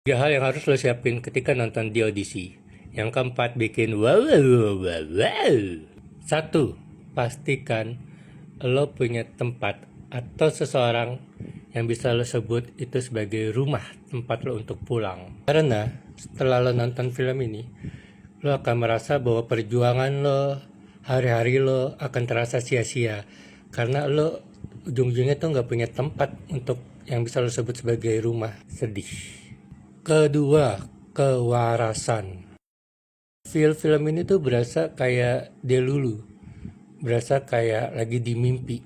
Tiga hal yang harus lo siapin ketika nonton di audisi. Yang keempat, bikin wow, wow, wow, wow. Satu, pastikan lo punya tempat atau seseorang yang bisa lo sebut itu sebagai rumah tempat lo untuk pulang. Karena setelah lo nonton film ini, lo akan merasa bahwa perjuangan lo, hari-hari lo akan terasa sia-sia. Karena lo ujung-ujungnya tuh nggak punya tempat untuk yang bisa lo sebut sebagai rumah. Sedih. Kedua, kewarasan. Film ini tuh berasa kayak delulu, berasa kayak lagi di mimpi.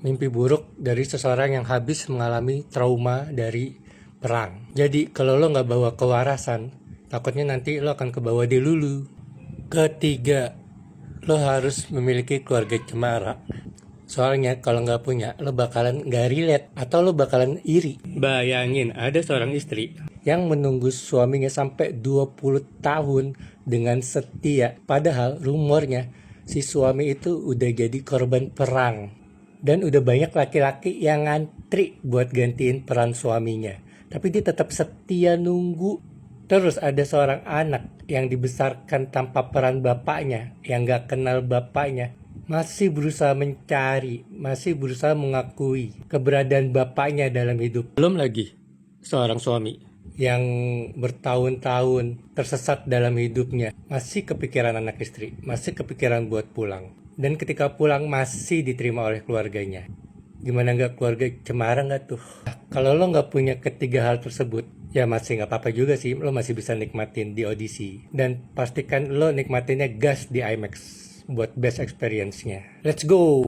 Mimpi buruk dari seseorang yang habis mengalami trauma dari perang. Jadi kalau lo nggak bawa kewarasan, takutnya nanti lo akan kebawa delulu. Ketiga, lo harus memiliki keluarga cemara. Soalnya kalau nggak punya, lo bakalan nggak relate atau lo bakalan iri. Bayangin ada seorang istri yang menunggu suaminya sampai 20 tahun dengan setia. Padahal rumornya si suami itu udah jadi korban perang. Dan udah banyak laki-laki yang ngantri buat gantiin peran suaminya. Tapi dia tetap setia nunggu. Terus ada seorang anak yang dibesarkan tanpa peran bapaknya, yang gak kenal bapaknya, masih berusaha mencari, masih berusaha mengakui keberadaan bapaknya dalam hidup. Belum lagi seorang suami yang bertahun-tahun tersesat dalam hidupnya, masih kepikiran anak istri, masih kepikiran buat pulang. Dan ketika pulang masih diterima oleh keluarganya. Gimana nggak keluarga cemara nggak tuh? Kalau lo nggak punya ketiga hal tersebut, ya masih nggak apa-apa juga sih, lo masih bisa nikmatin di audisi. Dan pastikan lo nikmatinnya gas di IMAX buat best experience-nya. Let's go!